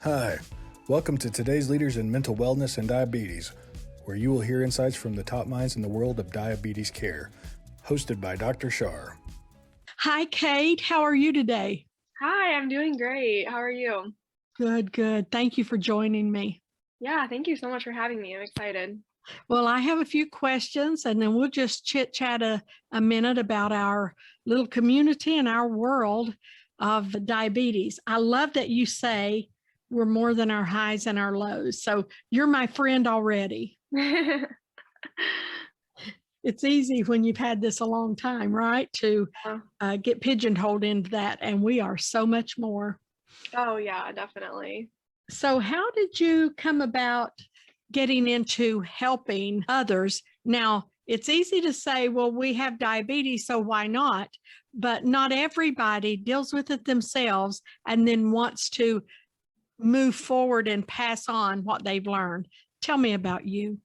Hi, welcome to today's Leaders in Mental Wellness and Diabetes, where you will hear insights from the top minds in the world of diabetes care. Hosted by Dr. Char. Hi, Kate. How are you today? Hi, I'm doing great. How are you? Good, good. Thank you for joining me. Yeah, thank you so much for having me. I'm excited. Well, I have a few questions and then we'll just chit-chat a minute about our little community and our world of diabetes. I love that you say we're more than our highs and our lows. So you're my friend already. It's easy when you've had this a long time, right? To get pigeonholed into that. And we are so much more. Oh, yeah, definitely. So how did you come about getting into helping others? Now, it's easy to say, well, we have diabetes, so why not? But not everybody deals with it themselves and then wants to move forward and pass on what they've learned. Tell me about you.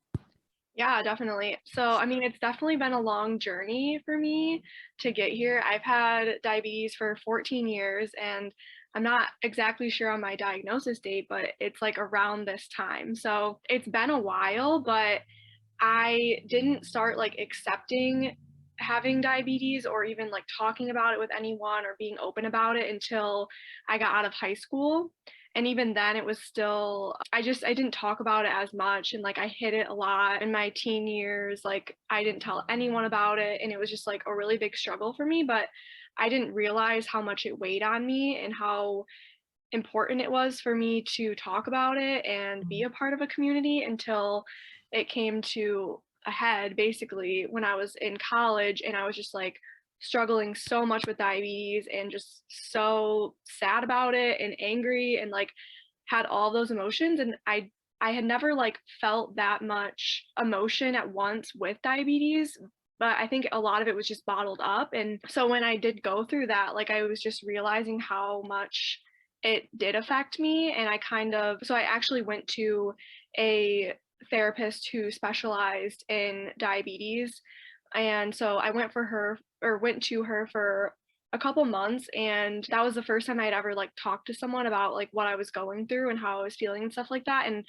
Yeah, definitely. So, it's definitely been a long journey for me to get here. I've had diabetes for 14 years and I'm not exactly sure on my diagnosis date, but it's like around this time. So, it's been a while, but I didn't start like accepting having diabetes or even like talking about it with anyone or being open about it until I got out of high school. And even then it was still I didn't talk about it as much, and like I hid it a lot in my teen years. Like I didn't tell anyone about it and it was just like a really big struggle for me, but I didn't realize how much it weighed on me and how important it was for me to talk about it and be a part of a community until it came to a head basically when I was in college and I was just like struggling so much with diabetes and just so sad about it and angry and like had all those emotions, and I had never like felt that much emotion at once with diabetes, but I think a lot of it was just bottled up. And so when I did go through that, like I was just realizing how much it did affect me. And I actually went to a therapist who specialized in diabetes. And so I went to her for a couple months, and that was the first time I'd ever like talked to someone about like what I was going through and how I was feeling and stuff like that. And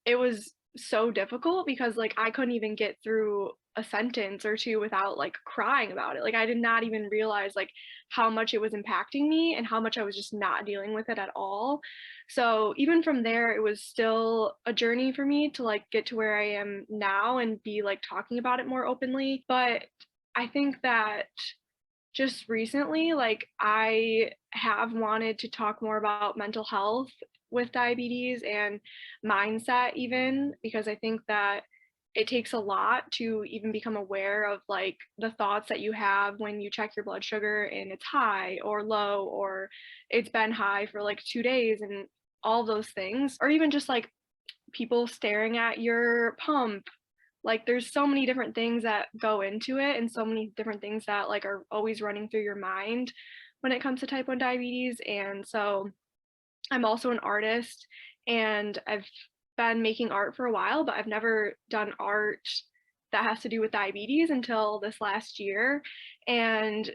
it was so difficult because like I couldn't even get through a sentence or two without like crying about it. Like I did not even realize like how much it was impacting me and how much I was just not dealing with it at all. So even from there, it was still a journey for me to like get to where I am now and be like talking about it more openly. But I think that just recently, like I have wanted to talk more about mental health with diabetes and mindset, even because I think that it takes a lot to even become aware of like the thoughts that you have when you check your blood sugar and it's high or low, or it's been high for like 2 days, and all those things, or even just like people staring at your pump. Like there's so many different things that go into it and so many different things that like are always running through your mind when it comes to type 1 diabetes. And so I'm also an artist and I've been making art for a while, but I've never done art that has to do with diabetes until this last year. And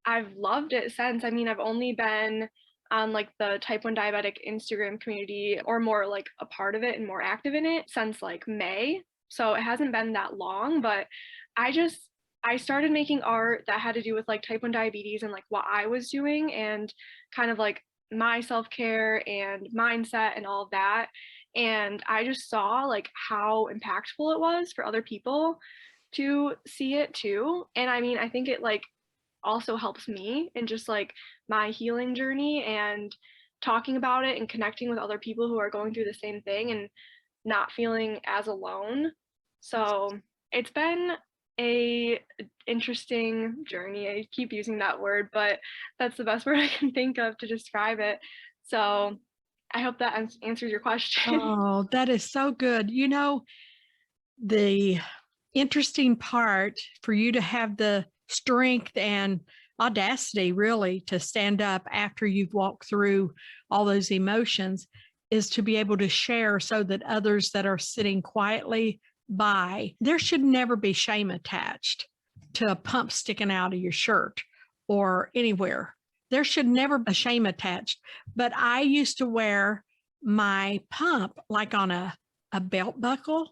I've loved it since. I've only been on like the type 1 diabetic Instagram community, or more like a part of it and more active in it, since like May. So it hasn't been that long, but I started making art that had to do with like type 1 diabetes and like what I was doing and kind of like my self-care and mindset and all of that. And I just saw like how impactful it was for other people to see it too. And I think it like also helps me in just like my healing journey and talking about it and connecting with other people who are going through the same thing and not feeling as alone. So it's been a interesting journey. I keep using that word, but that's the best word I can think of to describe it. So I hope that answers your question. Oh, that is so good. You know, the interesting part for you to have the strength and audacity really to stand up after you've walked through all those emotions is to be able to share so that others that are sitting quietly by, there should never be shame attached to a pump sticking out of your shirt or anywhere. There should never be shame attached. But I used to wear my pump like on a belt buckle,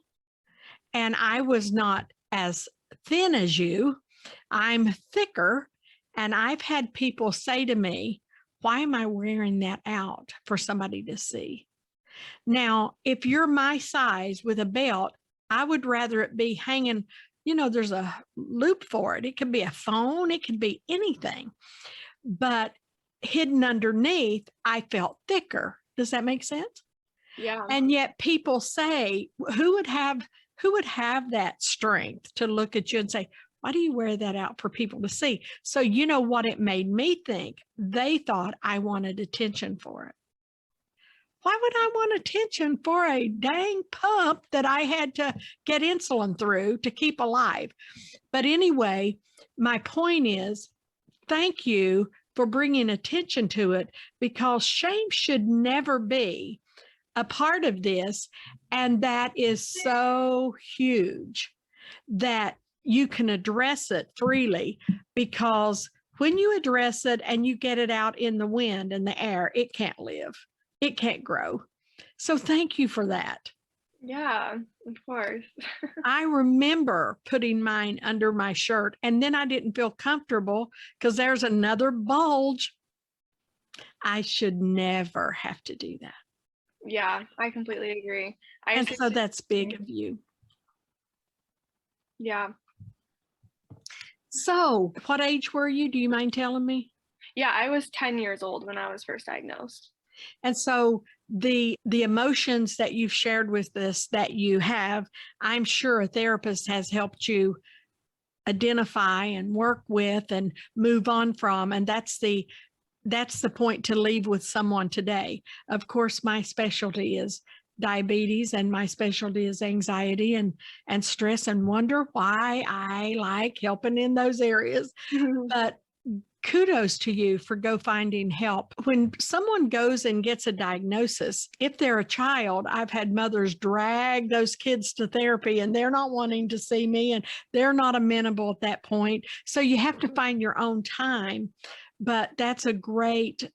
and I was not as thin as you. I'm thicker. And I've had people say to me, why am I wearing that out for somebody to see? Now, if you're my size with a belt, I would rather it be hanging, there's a loop for it. It could be a phone, it could be anything. But hidden underneath, I felt thicker. Does that make sense? Yeah. And yet people say, who would have that strength to look at you and say, why do you wear that out for people to see? So you know what it made me think? They thought I wanted attention for it. Why would I want attention for a dang pump that I had to get insulin through to keep alive? But anyway, my point is, thank you for bringing attention to it, because shame should never be a part of this. And that is so huge that you can address it freely, because when you address it and you get it out in the wind and the air, it can't live. It can't grow. So thank you for that. Yeah, of course. I remember putting mine under my shirt, and then I didn't feel comfortable because there's another bulge. I should never have to do that. Yeah, I completely agree. And so that's big of you. Yeah. So what age were you? Do you mind telling me? Yeah, I was 10 years old when I was first diagnosed. And so the emotions that you've shared with us that you have, I'm sure a therapist has helped you identify and work with and move on from. And that's the point to leave with someone today. Of course, my specialty is diabetes, and my specialty is anxiety and stress, and wonder why I like helping in those areas. But kudos to you for finding help. When someone goes and gets a diagnosis, if they're a child, I've had mothers drag those kids to therapy and they're not wanting to see me and they're not amenable at that point. So you have to find your own time. But that's a great,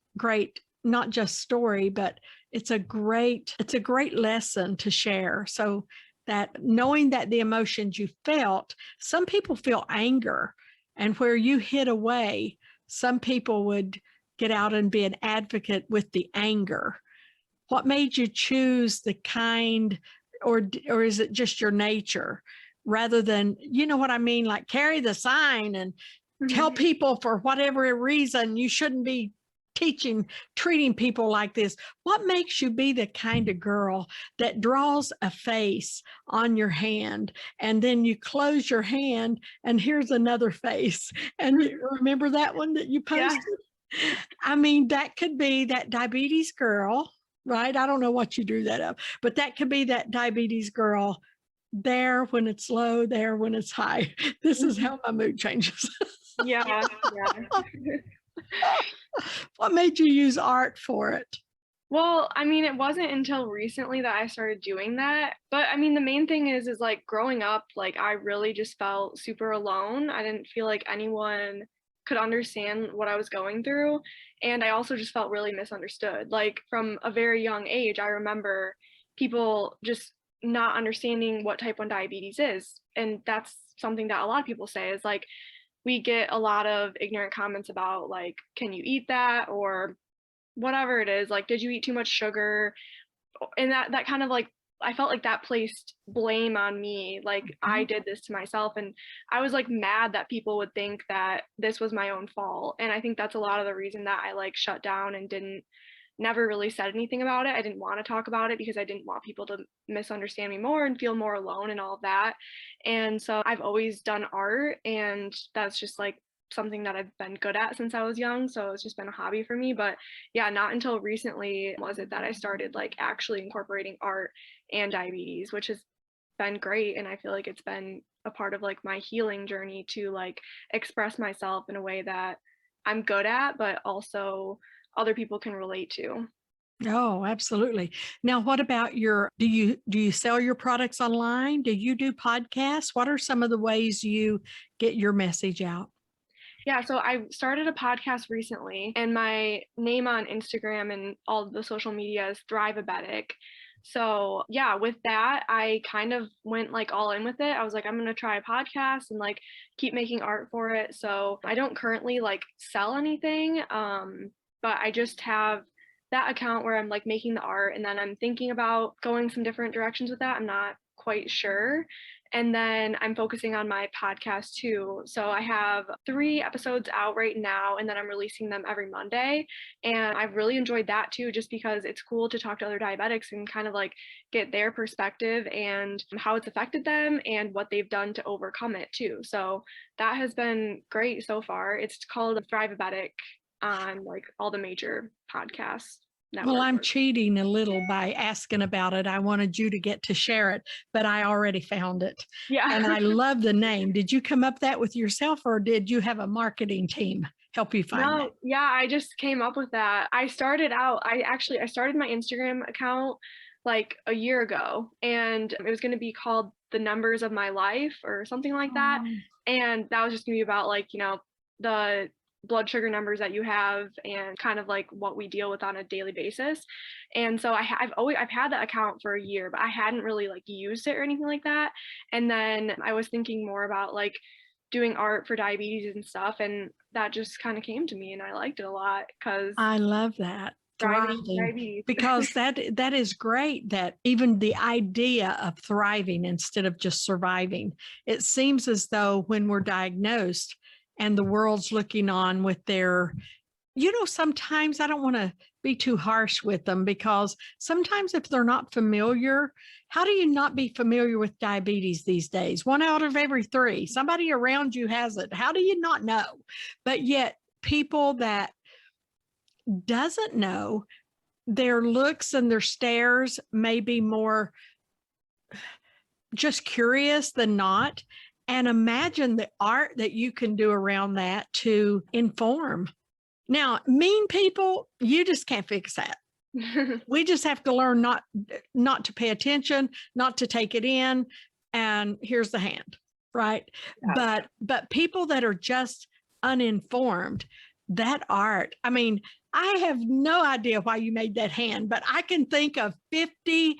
not just story, but it's a great lesson to share. So that knowing that the emotions you felt, some people feel anger, and where you hid away, some people would get out and be an advocate with the anger. What made you choose the kind, or is it just your nature, rather than, you know what I mean, like carry the sign and tell people for whatever reason you shouldn't be treating people like this? What makes you be the kind of girl that draws a face on your hand and then you close your hand and here's another face? And you remember that one that you posted? Yeah. I mean, that could be that diabetes girl, right? I don't know what you drew that up, but that could be that diabetes girl there when it's low, there when it's high. This is how my mood changes. Yeah. What made you use art for it? Well, I mean, it wasn't until recently that I started doing that. But I mean, the main thing is like growing up, like I really just felt super alone. I didn't feel like anyone could understand what I was going through. And I also just felt really misunderstood. Like from a very young age, I remember people just not understanding what type 1 diabetes is. And that's something that a lot of people say is like, we get a lot of ignorant comments about like, can you eat that? Or whatever it is, like, did you eat too much sugar? And that kind of like, I felt like that placed blame on me. Like I did this to myself. And I was like mad that people would think that this was my own fault. And I think that's a lot of the reason that I like shut down and never really said anything about it. I didn't want to talk about it because I didn't want people to misunderstand me more and feel more alone and all of that. And so I've always done art, and that's just like something that I've been good at since I was young. So it's just been a hobby for me. But yeah, not until recently was it that I started like actually incorporating art and diabetes, which has been great. And I feel like it's been a part of like my healing journey to like express myself in a way that I'm good at, but also other people can relate to. Oh, absolutely. Now, what about do you sell your products online? Do you do podcasts? What are some of the ways you get your message out? Yeah, so I started a podcast recently, and my name on Instagram and all of the social media is Thrivabetic. So yeah, with that, I kind of went like all in with it. I was like, I'm gonna try a podcast and like keep making art for it. So I don't currently like sell anything, but I just have that account where I'm like making the art, and then I'm thinking about going some different directions with that. I'm not quite sure. And then I'm focusing on my podcast too. So I have 3 episodes out right now, and then I'm releasing them every Monday. And I've really enjoyed that too, just because it's cool to talk to other diabetics and kind of like get their perspective and how it's affected them and what they've done to overcome it too. So that has been great so far. It's called Thrivabetic on like all the major podcasts. Well, I'm networks. cheating a little by asking about it. I wanted you to get to share it, but I already found it. Yeah. And I love the name. Did you come up that with yourself, or did you have a marketing team help you find No, it? yeah, I just came up with that. I started my Instagram account like a year ago, and it was going to be called The Numbers of My Life or something like that. Oh, And that was just going to be about like, the blood sugar numbers that you have and kind of like what we deal with on a daily basis. And so I've had that account for a year, but I hadn't really like used it or anything like that. And then I was thinking more about like doing art for diabetes and stuff, and that just kind of came to me, and I liked it a lot because I love that. Thriving, diabetes. because that is great, that even the idea of thriving instead of just surviving. It seems as though when we're diagnosed and the world's looking on with their, sometimes I don't want to be too harsh with them, because sometimes if they're not familiar, how do you not be familiar with diabetes these days? 1 out of every 3, somebody around you has it. How do you not know? But yet people that doesn't know, their looks and their stares may be more just curious than not. And imagine the art that you can do around that to inform. Now, mean people, you just can't fix that. We just have to learn not to pay attention, not to take it in, and here's the hand, right? Yeah. But people that are just uninformed, that art, I mean, I have no idea why you made that hand, but I can think of 50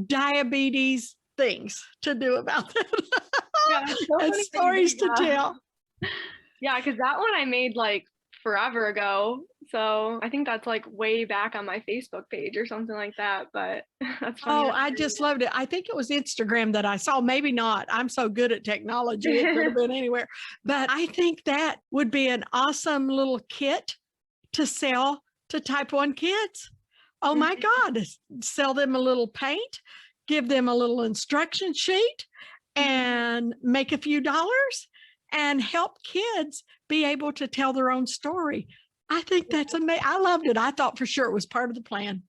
diabetes things to do about that. Yeah, it's so And funny that you stories bring to that up. tell. Yeah, because that one I made like forever ago. So I think that's like way back on my Facebook page or something like that. But that's funny. Oh, that I you just loved it. I think it was Instagram that I saw, maybe not. I'm so good at technology, it could have been anywhere. But I think that would be an awesome little kit to sell to type 1 kids. Oh my God, sell them a little paint, give them a little instruction sheet, and make a few dollars and help kids be able to tell their own story. I think that's amazing. I loved it. I thought for sure it was part of the plan.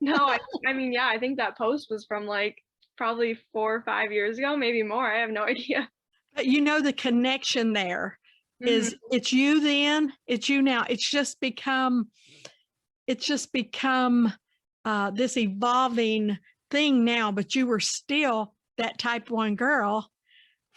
No, I mean, yeah, I think that post was from like probably 4 or 5 years ago, maybe more. I have no idea. But the connection there Mhm. is, it's you then, it's you now. It's just become this evolving thing now, but you were still that type 1 girl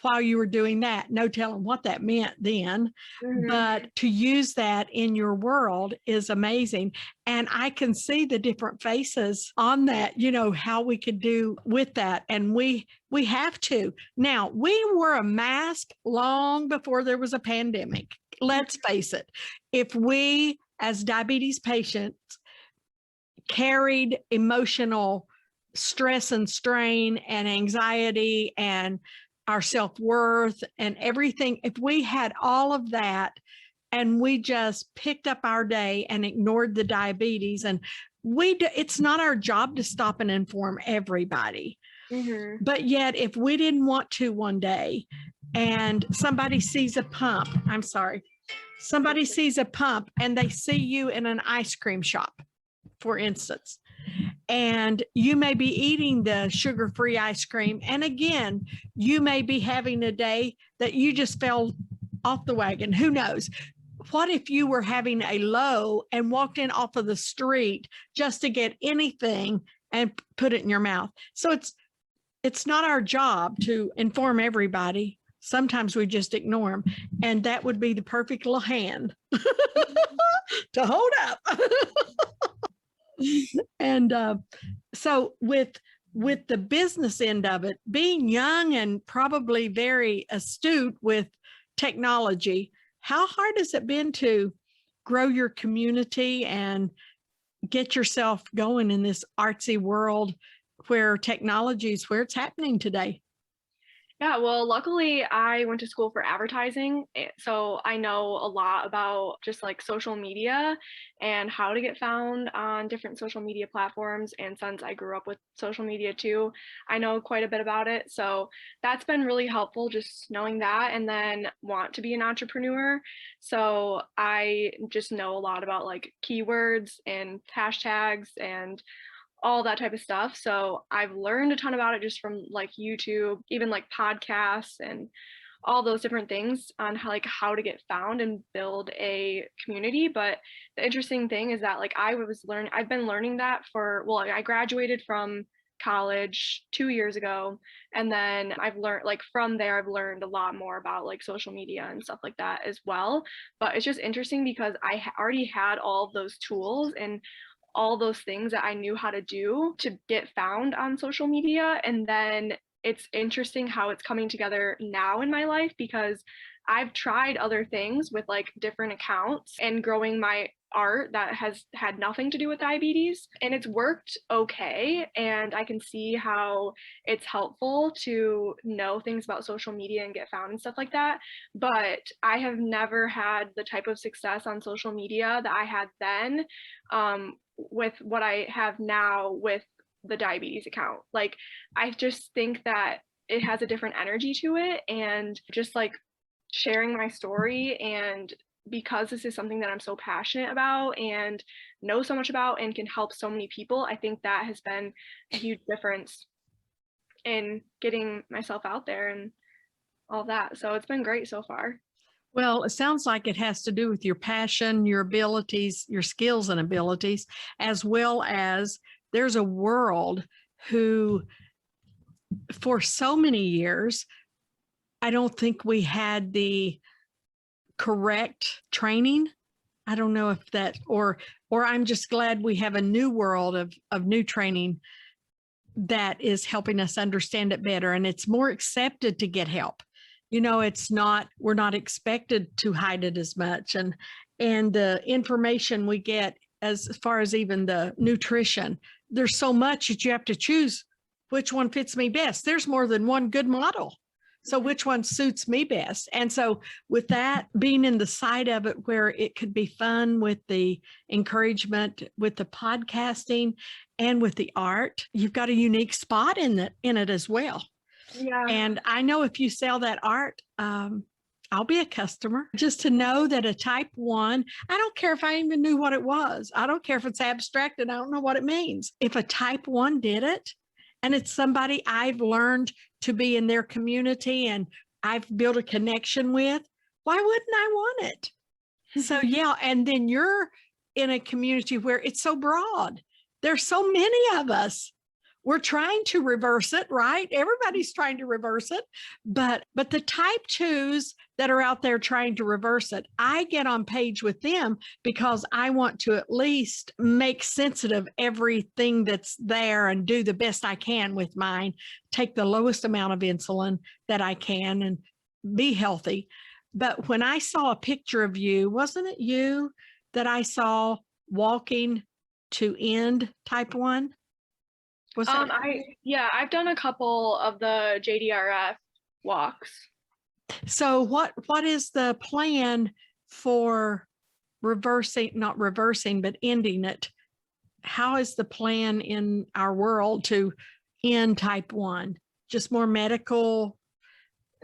while you were doing that. No telling what that meant then, Mhm. but to use that in your world is amazing. And I can see the different faces on that, how we could do with that. And we have to. Now, we wore a mask long before there was a pandemic. Let's face it. If we, as diabetes patients, carried emotional stress and strain and anxiety and our self-worth and everything, if we had all of that and we just picked up our day and ignored the diabetes, and it's not our job to stop and inform everybody. Mhm. But yet, if we didn't want to one day and somebody sees a pump and they see you in an ice cream shop, for instance, and you may be eating the sugar-free ice cream. And again, you may be having a day that you just fell off the wagon. Who knows? What if you were having a low and walked in off of the street just to get anything and put it in your mouth? So it's not our job to inform everybody. sometimes we just ignore them. And that would be the perfect little hand to hold up. And so with the business end of it, being young and probably very astute with technology, how hard has it been to grow your community and get yourself going in this artsy world where technology is where it's happening today? Yeah, well, luckily I went to school for advertising, so I know a lot about just like social media and how to get found on different social media platforms. And since I grew up with social media too, I know quite a bit about it. So that's been really helpful, just knowing that, and then want to be an entrepreneur. So I just know a lot about like keywords and hashtags and all that type of stuff. So I've learned a ton about it just from like YouTube, even like podcasts and all those different things on how to get found and build a community. But the interesting thing is that like I've been learning that I graduated from college 2 years ago, and then I've learned from there I've learned a lot more about like social media and stuff like that as well. But it's just interesting because I already had all of those tools and all those things that I knew how to do to get found on social media. And then it's interesting how it's coming together now in my life, because I've tried other things with like different accounts and growing my art that has had nothing to do with diabetes, and it's worked okay. And I can see how it's helpful to know things about social media and get found and stuff like that. But I have never had the type of success on social media that I had then, with what I have now with the diabetes account. Like, I just think that it has a different energy to it, and just like sharing my story, and because this is something that I'm so passionate about and know so much about and can help so many people, I think that has been a huge difference in getting myself out there and all that. So it's been great so far. Well, it sounds like it has to do with your passion, your abilities, your skills and abilities, as well as there's a world who, for so many years, I don't think we had the correct training. I don't know if that, or I'm just glad we have a new world of new training that is helping us understand it better. And it's more accepted to get help. You know, we're not expected to hide it as much. And the information we get as far as even the nutrition, there's so much that you have to choose which one fits me best. There's more than one good model. So which one suits me best? And so with that being in the side of it where it could be fun with the encouragement, with the podcasting and with the art, you've got a unique spot in it as well. Yeah. And I know if you sell that art, I'll be a customer. Just to know that a type 1, I don't care if I even knew what it was. I don't care if it's abstract and I don't know what it means. If a type 1 did it, and it's somebody I've learned to be in their community and I've built a connection with, why wouldn't I want it? So yeah, and then you're in a community where it's so broad. There's so many of us. We're trying to reverse it, right? Everybody's trying to reverse it, but the type 2s that are out there trying to reverse it, I get on page with them because I want to at least make sensitive everything that's there and do the best I can with mine, take the lowest amount of insulin that I can and be healthy. But when I saw a picture of you, wasn't it you that I saw walking to end type 1? I've done a couple of the JDRF walks. So what is the plan for not reversing, but ending it? How is the plan in our world to end type 1? Just more medical?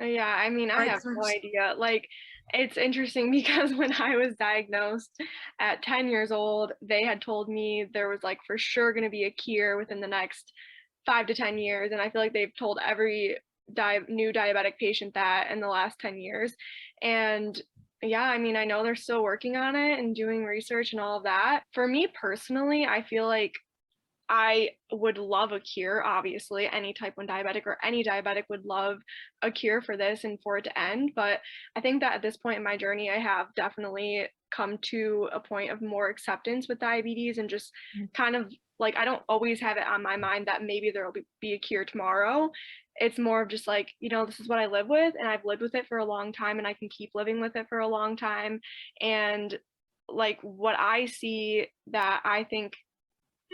Yeah, I mean, I have no idea. Like, it's interesting because when I was diagnosed at 10 years old, they had told me there was like for sure going to be a cure within the next 5 to 10 years. And I feel like they've told every new diabetic patient that in the last 10 years. And yeah, I mean, I know they're still working on it and doing research and all of that. For me personally, I feel like I would love a cure, obviously. Any type 1 diabetic or any diabetic would love a cure for this and for it to end. But I think that at this point in my journey, I have definitely come to a point of more acceptance with diabetes and just kind of like, I don't always have it on my mind that maybe there will be a cure tomorrow. It's more of just like, this is what I live with, and I've lived with it for a long time, and I can keep living with it for a long time. And like what I see that I think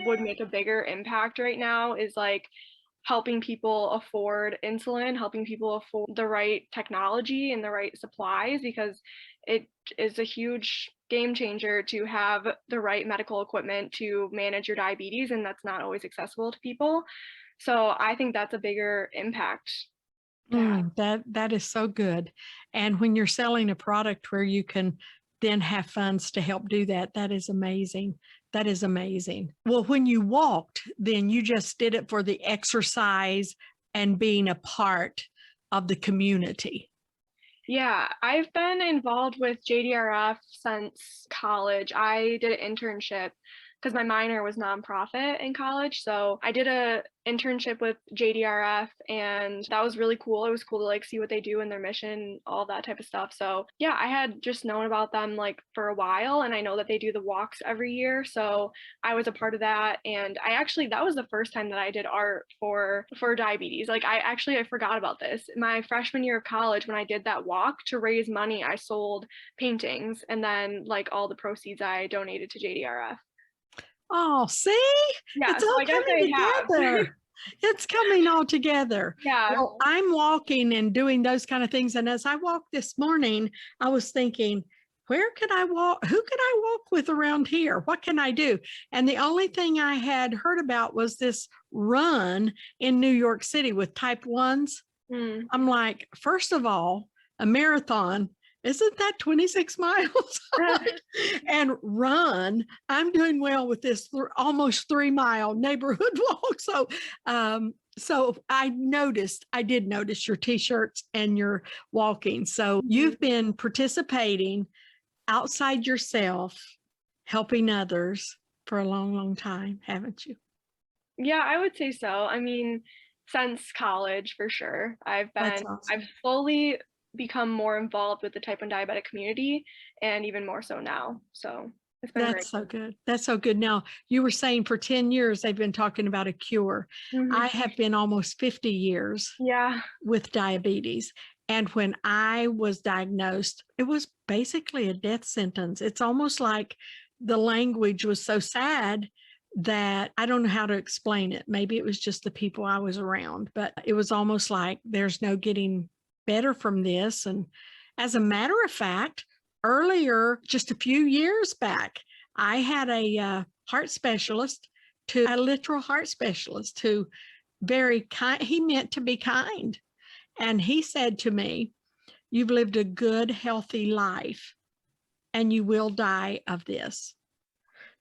would make a bigger impact right now is like helping people afford insulin, helping people afford the right technology and the right supplies, because it is a huge game changer to have the right medical equipment to manage your diabetes, and that's not always accessible to people. So I think that's a bigger impact. That is so good. And when you're selling a product where you can then have funds to help do that, that is amazing. That is amazing. Well, when you walked, then you just did it for the exercise and being a part of the community. Yeah, I've been involved with JDRF since college. I did an internship because my minor was nonprofit in college. So I did a internship with JDRF, and that was really cool. It was cool to like see what they do in their mission, all that type of stuff. So yeah, I had just known about them like for a while, and I know that they do the walks every year. So I was a part of that. And that was the first time that I did art for diabetes. Like I forgot about this. My freshman year of college, when I did that walk to raise money, I sold paintings, and then like all the proceeds I donated to JDRF. Oh, see, Yeah, it's so all I guess coming I have. together. It's coming all together. Yeah. Well, I'm walking and doing those kind of things. And as I walked this morning, I was thinking, where could I walk? Who could I walk with around here? What can I do? And the only thing I had heard about was this run in New York City with type 1s. I'm like, first of all, a marathon, isn't that 26 miles? And run, I'm doing well with this almost 3-mile neighborhood walk. So I did notice your t-shirts and your walking. So you've been participating outside yourself, helping others for a long, long time, haven't you? Yeah, I would say so. I mean, since college, for sure. That's awesome. I've slowly become more involved with the type 1 diabetic community, and even more so now. So it's been great. That's so good. That's so good. Now, you were saying for 10 years, they've been talking about a cure. I have been almost 50 years with diabetes. And when I was diagnosed, it was basically a death sentence. It's almost like the language was so sad that I don't know how to explain it. Maybe it was just the people I was around, but it was almost like there's no getting better from this. And as a matter of fact, earlier, just a few years back, I had a heart specialist, a literal heart specialist, who very kind, he meant to be kind. And he said to me, you've lived a good, healthy life, and you will die of this.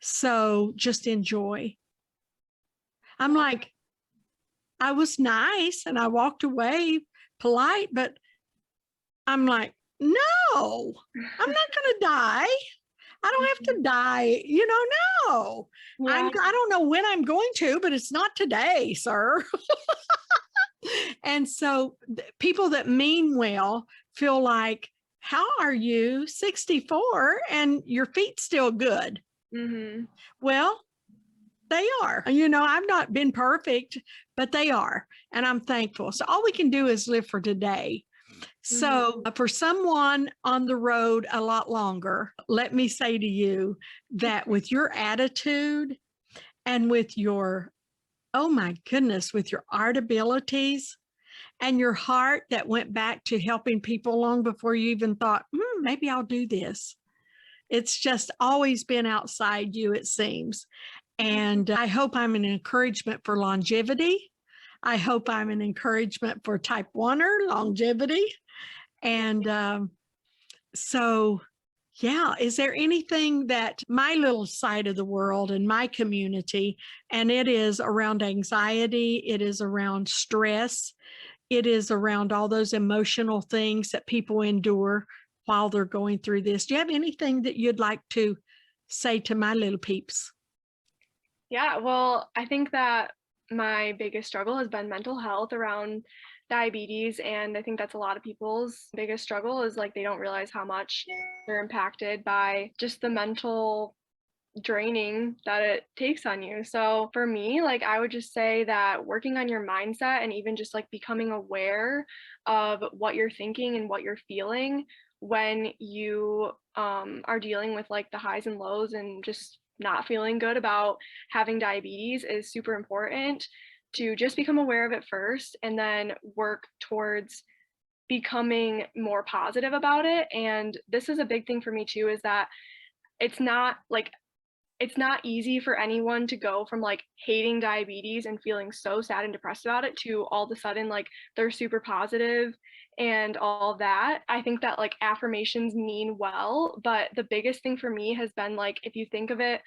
So just enjoy. I'm like, I was nice and I walked away polite, but I'm like, no, I'm not going to die. I don't have to die, no. Yeah. I don't know when I'm going to, but it's not today, sir. And so people that mean well feel like, how are you 64 and your feet still good? Well, they are. I've not been perfect, but they are. And I'm thankful. So all we can do is live for today. So for someone on the road a lot longer, let me say to you that with your attitude and with your, oh my goodness, with your art abilities and your heart that went back to helping people long before you even thought, maybe I'll do this. It's just always been outside you, it seems. And I hope I'm an encouragement for longevity. I hope I'm an encouragement for type 1er longevity. And so, yeah, is there anything that my little side of the world and my community, and it is around anxiety, it is around stress, it is around all those emotional things that people endure while they're going through this. Do you have anything that you'd like to say to my little peeps? Yeah, well, I think that my biggest struggle has been mental health around diabetes. And I think that's a lot of people's biggest struggle is like they don't realize how much they're impacted by just the mental draining that it takes on you. So for me, like I would just say that working on your mindset and even just like becoming aware of what you're thinking and what you're feeling when you are dealing with like the highs and lows and just not feeling good about having diabetes is super important to just become aware of it first and then work towards becoming more positive about it. And this is a big thing for me too, is that it's not like it's not easy for anyone to go from like hating diabetes and feeling so sad and depressed about it to all of a sudden like they're super positive and all that. I think that like affirmations mean well, but the biggest thing for me has been like if you think of it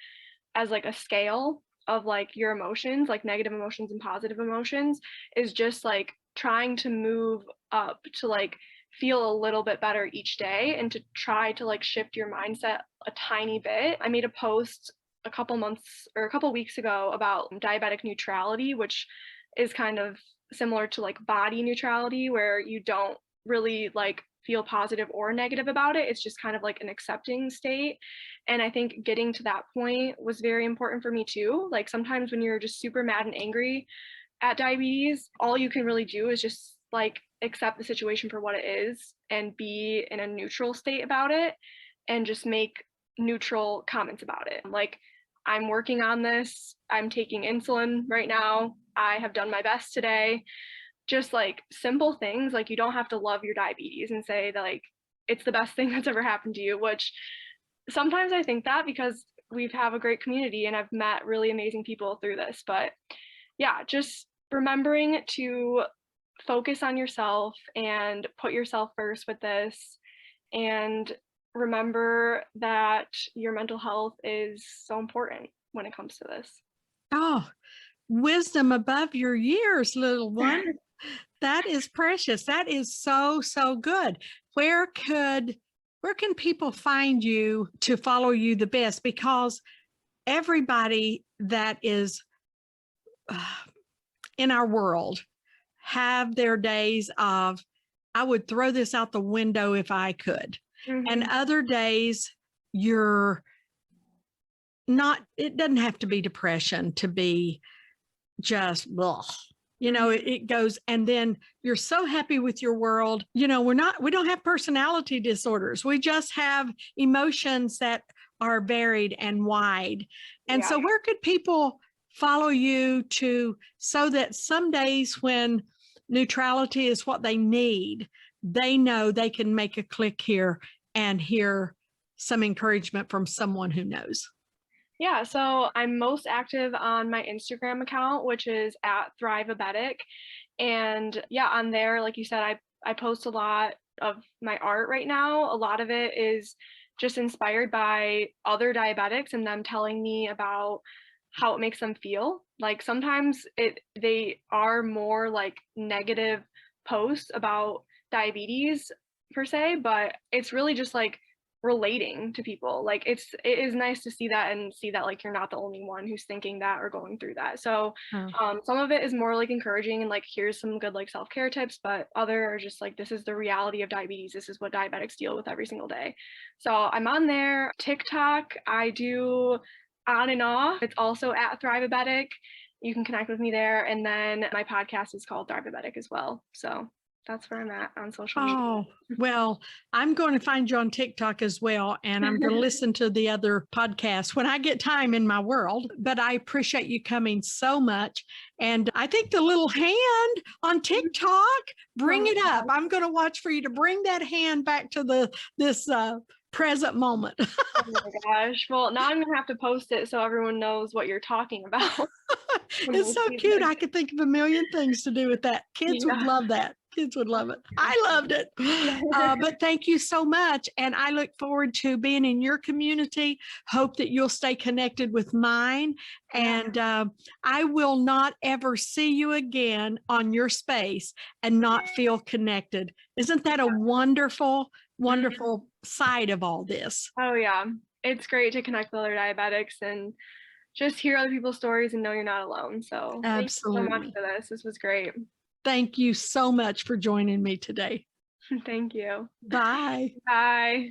as like a scale of like your emotions, like negative emotions and positive emotions, is just like trying to move up to like feel a little bit better each day and to try to like shift your mindset a tiny bit. I made a post a couple months or a couple weeks ago about diabetic neutrality, which is kind of similar to like body neutrality, where you don't really like feel positive or negative about it. It's just kind of like an accepting state. And I think getting to that point was very important for me too. Like sometimes when you're just super mad and angry at diabetes, all you can really do is just like accept the situation for what it is and be in a neutral state about it and just make neutral comments about it. Like, I'm working on this. I'm taking insulin right now. I have done my best today. Just like simple things, like you don't have to love your diabetes and say that like it's the best thing that's ever happened to you, which sometimes I think that because we have a great community and I've met really amazing people through this. But yeah, just remembering to focus on yourself and put yourself first with this, and remember that your mental health is so important when it comes to this. Oh, wisdom above your years, little one. That is precious. That is so, so good. Where can people find you to follow you the best? Because everybody that is in our world have their days of, I would throw this out the window if I could. Mm-hmm. And other days you're not, it doesn't have to be depression to be just, ugh. You know, it goes, and then you're so happy with your world. You know, we don't have personality disorders. We just have emotions that are varied and wide. And so where could people follow you so that some days when neutrality is what they need, they know they can make a click here and hear some encouragement from someone who knows? Yeah, so I'm most active on my Instagram account, which is at Thrivabetic. And yeah, on there, like you said, I post a lot of my art right now. A lot of it is just inspired by other diabetics and them telling me about how it makes them feel. Like sometimes they are more like negative posts about diabetes per se, but it's really just like relating to people. Like it is nice to see that and see that like you're not the only one who's thinking that or going through that. So some of it is more like encouraging and like here's some good like self-care tips, but other are just like this is the reality of diabetes. This is what diabetics deal with every single day. So I'm on there. TikTok, I do on and off. It's also at Thrivabetic. You can connect with me there. And then my podcast is called Thrivabetic as well. So that's where I'm at on social media. Oh, well, I'm going to find you on TikTok as well. And I'm going to listen to the other podcasts when I get time in my world. But I appreciate you coming so much. And I think the little hand on TikTok, bring it up. I'm going to watch for you to bring that hand back to this present moment. Oh my gosh. Well, now I'm going to have to post it so everyone knows what you're talking about. It's so cute. I could think of a million things to do with that. Kids would love that. Kids would love it. I loved it. But thank you so much. And I look forward to being in your community. Hope that you'll stay connected with mine. And I will not ever see you again on your space and not feel connected. Isn't that a wonderful, wonderful side of all this? Oh, yeah. It's great to connect with other diabetics and just hear other people's stories and know you're not alone. So thank you so much Absolutely. for this. This was great. Thank you so much for joining me today. Thank you. Bye. Bye.